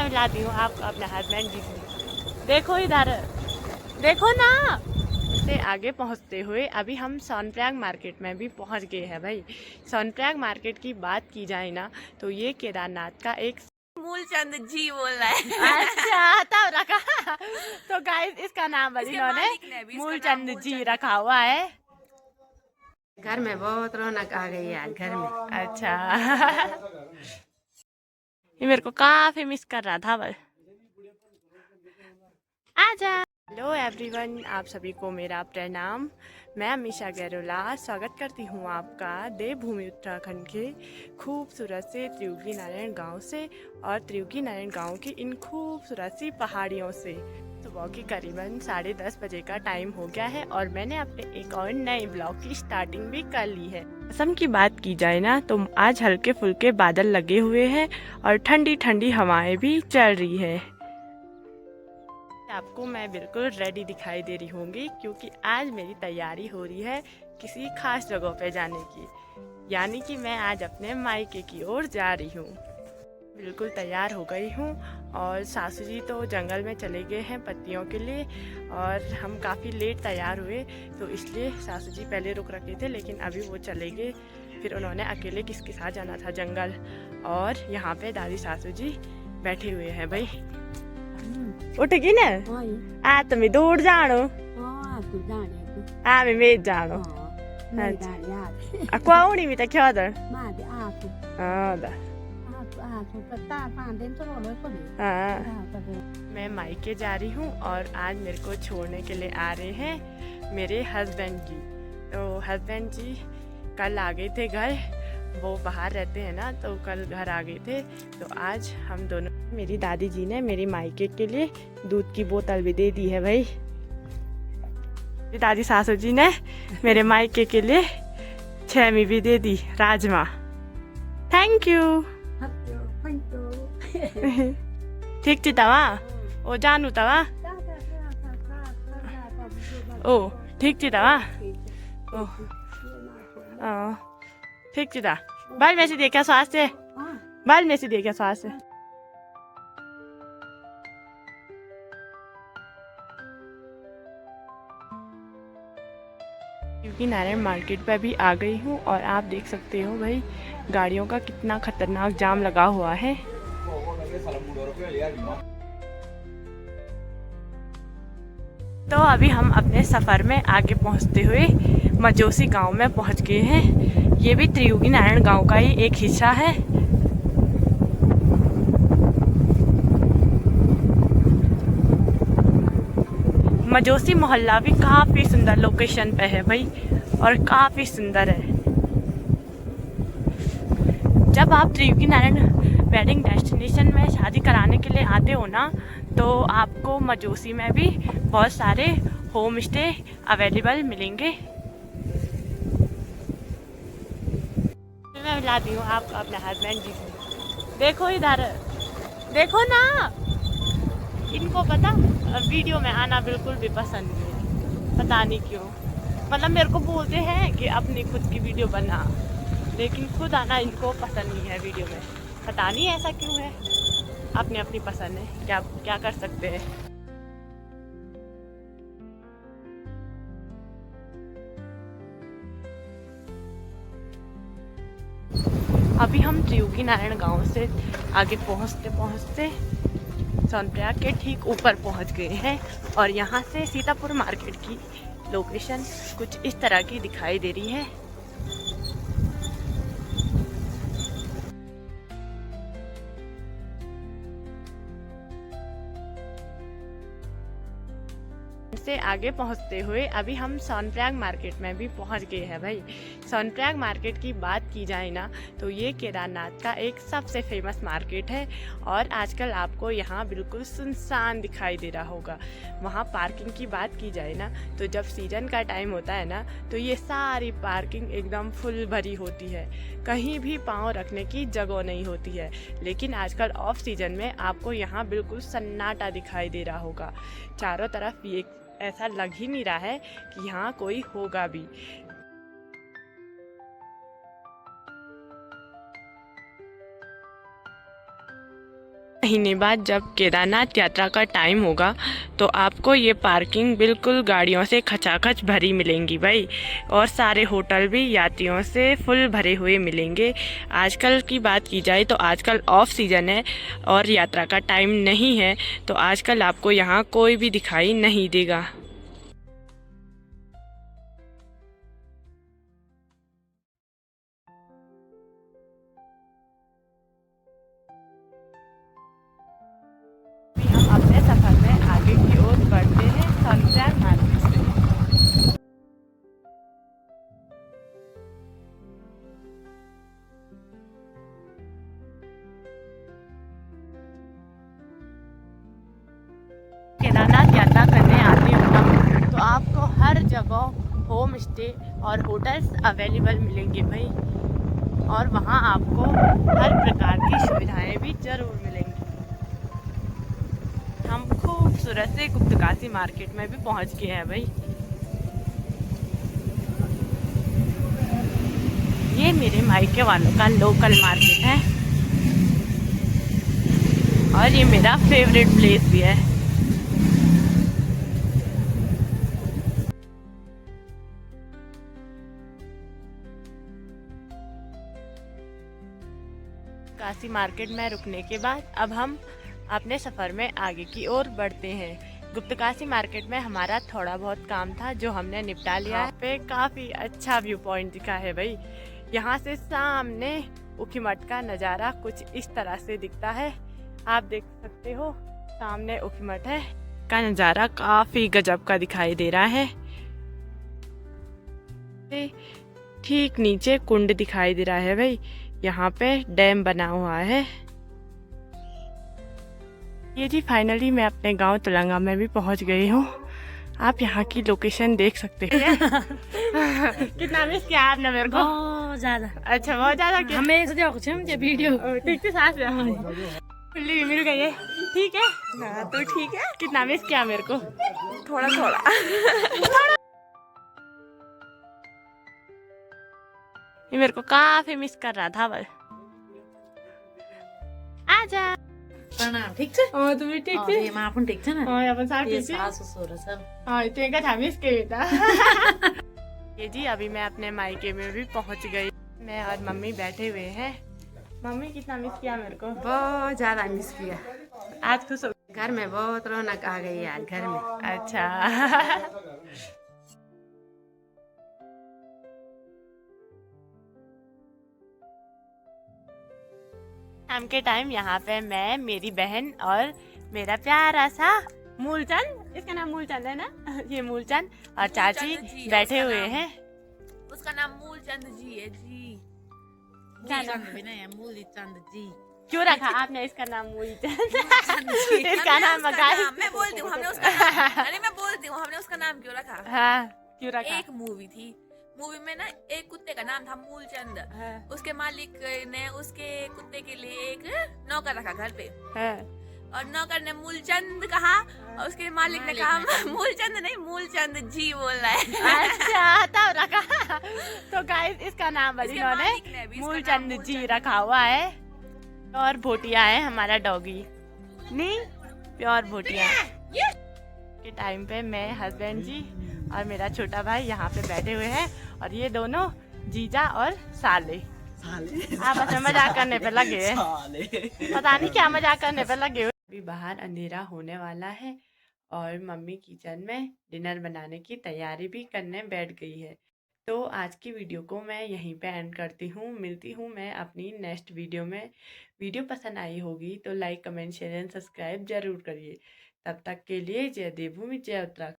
मैं मिलाती हूँ आपको अपने हस्बैंड जी से। देखो इधर, देखो ना। इससे आगे पहुँचते हुए अभी हम सोनप्रयाग मार्केट में भी पहुँच गए हैं भाई। सोनप्रयाग मार्केट की बात की जाए ना तो ये केदारनाथ का एक मूलचंद जी बोल रहा है। अच्छा तब रखा। तो गाइस इसका नाम इसके इन्होंने मालिक ने भी इसका नाम मूलचंद जी मूलचंद रखा हुआ है। घर में बहुत रौनक आ गई है घर में। अच्छा। ये मेरे को काफी मिस कर रहा था बस। आजा। हेलो एवरीवन, आप सभी को मेरा प्रणाम। मैं अमीशा गैरोला स्वागत करती हूँ आपका देवभूमि उत्तराखंड के खूबसूरत से त्रियुगी नारायण गांव से और त्रियुगी नारायण गांव की इन खूबसूरत सी पहाड़ियों से। सुबह की करीबन 10:30 बजे का टाइम हो गया है और मैंने अपने एक और नए ब्लॉग की स्टार्टिंग भी कर ली है। मौसम की बात की जाए ना तो आज हल्के फुल्के बादल लगे हुए हैं और ठंडी ठंडी हवाएं भी चल रही है। आपको मैं बिल्कुल रेडी दिखाई दे रही होंगी क्योंकि आज मेरी तैयारी हो रही है किसी खास जगह पे जाने की, यानी कि मैं आज अपने मायके की ओर जा रही हूँ। बिल्कुल तैयार हो गई हूँ और सासू जी तो जंगल में चले गए हैं पत्तियों के लिए और हम काफ़ी लेट तैयार हुए तो इसलिए सासू जी पहले रुक रखे थे, लेकिन अभी वो चले गए। फिर उन्होंने अकेले किसके साथ जाना था जंगल, और यहाँ पे दादी सासू जी बैठे हुए हैं भाई। उठेगी ना आ तुम्हें दूर जानो आ मैं मेज जानो कौड़ी भी तो क्यों दर मैं मायके जा रही हूँ और आज मेरे को छोड़ने के लिए आ रहे हैं मेरे हस्बैंड जी। तो हस्बैंड जी कल आ गए थे घर, वो बाहर रहते हैं ना तो कल घर आ गए थे। तो आज हम दोनों, मेरी दादी जी ने मेरी मायके के लिए दूध की बोतल भी दे दी है भाई। मेरी दादी सासू जी ने मेरे मायके के लिए छेमी भी दे दी, राजमा। Thank you. ठीक थी तवा ओ जानू तवा ओ ठीक थी तवा ओ ठीक थी ता बाल में से देखा स्वास्थ्य बाल में से देखा स्वास्थ्य। क्योंकि नारायण मार्केट पर भी आ गई हूँ और आप देख सकते हो भाई गाड़ियों का कितना खतरनाक जाम लगा हुआ है। तो अभी हम अपने सफ़र में आगे पहुंचते हुए मजोसी गांव में पहुंच गए हैं। ये भी त्रियुगी नारायण गांव का ही एक हिस्सा है। मजोसी मोहल्ला भी काफ़ी सुंदर लोकेशन पे है भाई और काफ़ी सुंदर है। जब आप त्रियुगी नारायण वेडिंग डेस्टिनेशन में शादी कराने के लिए आते हो ना तो आपको मजोसी में भी बहुत सारे होम स्टे अवेलेबल मिलेंगे। मैं मिलाती हूँ आपको अपने हस्बैंड जी से। देखो इधर, देखो ना। इनको पता वीडियो में आना बिल्कुल भी पसंद नहीं है, पता नहीं क्यों। मतलब मेरे को बोलते हैं कि अपनी खुद की वीडियो बना, लेकिन खुद आना इनको पसंद नहीं है वीडियो में। पता नहीं ऐसा क्यों है, अपनी अपनी पसंद है, क्या क्या कर सकते हैं। अभी हम त्रियुगी नारायण गांव से आगे पहुंचते पहुंचते सोनप्रयाग के ठीक ऊपर पहुंच गए हैं और यहाँ से सीतापुर मार्केट की लोकेशन कुछ इस तरह की दिखाई दे रही है। से आगे पहुंचते हुए अभी हम सोनप्रयाग मार्केट में भी पहुंच गए हैं भाई। सोनप्रयाग मार्केट की बात की जाए ना तो ये केदारनाथ का एक सबसे फेमस मार्केट है और आजकल आपको यहाँ बिल्कुल सुनसान दिखाई दे रहा होगा। वहाँ पार्किंग की बात की जाए ना तो जब सीजन का टाइम होता है ना तो ये सारी पार्किंग एकदम फुल भरी होती है, कहीं भी पाँव रखने की जगह नहीं होती है। लेकिन आजकल ऑफ सीजन में आपको यहाँ बिल्कुल सन्नाटा दिखाई दे रहा होगा। चारों तरफ ये ऐसा लग ही नहीं रहा है कि यहाँ कोई होगा भी। महीने बाद जब केदारनाथ यात्रा का टाइम होगा तो आपको ये पार्किंग बिल्कुल गाड़ियों से खचाखच भरी मिलेंगी भाई, और सारे होटल भी यात्रियों से फुल भरे हुए मिलेंगे। आजकल की बात की जाए तो आजकल ऑफ सीज़न है और यात्रा का टाइम नहीं है, तो आजकल आपको यहाँ कोई भी दिखाई नहीं देगा। हम अपने सफर में आगे की ओर बढ़ते हैं सोनप्रयाग मार्केट से। केदारनाथ यात्रा करने आते हो ना तो आपको हर जगह होम स्टे और होटल्स अवेलेबल मिलेंगे भाई, और वहाँ आपको हर प्रकार की सुविधाएं भी जरूर मिलेंगी। हम खूबसूरत से गुप्तकाशी मार्केट में भी पहुंच गए हैं भाई। ये मेरे मायके वालों का लोकल मार्केट है और ये मेरा फेवरेट प्लेस भी है। काशी मार्केट में रुकने के बाद अब हम अपने सफ़र में आगे की ओर बढ़ते हैं। गुप्तकाशी मार्केट में हमारा थोड़ा बहुत काम था जो हमने निपटा लिया है। पे काफ़ी अच्छा व्यू पॉइंट दिखा है भाई। यहाँ से सामने ऊखीमठ का नज़ारा कुछ इस तरह से दिखता है, आप देख सकते हो सामने ऊखीमठ है का नज़ारा काफ़ी गजब का दिखाई दे रहा है। ठीक नीचे कुंड दिखाई दे रहा है भाई, यहाँ पे डैम बना हुआ है। ये जी फाइनली मैं अपने गांव तुलंगा में भी पहुंच गई हूँ। आप यहाँ की लोकेशन देख सकते हैं। कितना मिस किया आपने मेरे को? बहुत ज्यादा। अच्छा बहुत ज्यादा। हमें एक सजा कुछ हम वीडियो ठीक थी साथ में खुली मिल गई है। ठीक है हाँ तो ठीक है। कितना मिस किया मेरे को? थोड़ा थोड़ा। ये मेरे को काफी मिस कर रहा था बस। आजा प्रणाम। ठीक છે हाँ तुम भी ठीक थी? એમાં આપણ ઠીક છે ને हाँ अपन साथ તે ठीक थी? સાસુ સસુર सब हाँ इतने का था मिस के था। ये जी अभी मैं अपने मायके में भी पहुंच गई। मैं और मम्मी बैठे हुए हैं। मम्मी कितना मिस किया मेरे को? बहुत ज्यादा मिस किया। आज खुश हो? घर में बहुत रौनक आ गई आज घर में। अच्छा। शाम के टाइम यहाँ पे मैं, मेरी बहन और मेरा प्यारा सा मूलचंद, इसका नाम मूलचंद है ना? ये मूलचंद और चाची बैठे हुए हैं। उसका नाम मूलचंद जी है जी। क्या नाम? ચંદ વિનય મૂલચંદ जी क्यों रखा आपने इसका नाम मूलचंद? जी। इसका हमने नाम उसका बताया। नाम- मैं बोलती हूँ हमने उसका नाम अरे मैं बोलती हूँ हमने उसका नाम क्यों रखा। हाँ क्यों रखा? एक मूवी थी, मूवी में ना एक कुत्ते का नाम था मूलचंद। हाँ, उसके मालिक ने उसके कुत्ते के लिए एक नौकर रखा घर पे, हाँ। और नौकर ने मूलचंद कहा और उसके मालिक ने कहा मूलचंद नहीं मूलचंद जी बोल रहा है। अच्छा तब रखा। तो गाइस इसका नाम इसके इन्होंने मालिक ने भी इसका नाम मूलचंद जी मूलचंद रखा हुआ है। और भोटिया है हमारा डॉगी, नहीं प्योर भोटिया। के टाइम पे मैं, हस्बैंड जी और मेरा छोटा भाई यहाँ पे बैठे हुए हैं, और ये दोनों जीजा और साले आपस में मजाक करने पे लगे हैं। पता नहीं क्या मजाक करने पे लगे हुए। अभी बाहर अंधेरा होने वाला है और मम्मी किचन में डिनर बनाने की तैयारी भी करने बैठ गई है। तो आज की वीडियो को मैं यहीं पे एंड करती हूँ। मिलती हूँ मैं अपनी नेक्स्ट वीडियो में। वीडियो पसंद आई होगी तो like comment share and subscribe जरूर करिए। तब तक के लिए जय देवभूमि जय उत्तराखंड।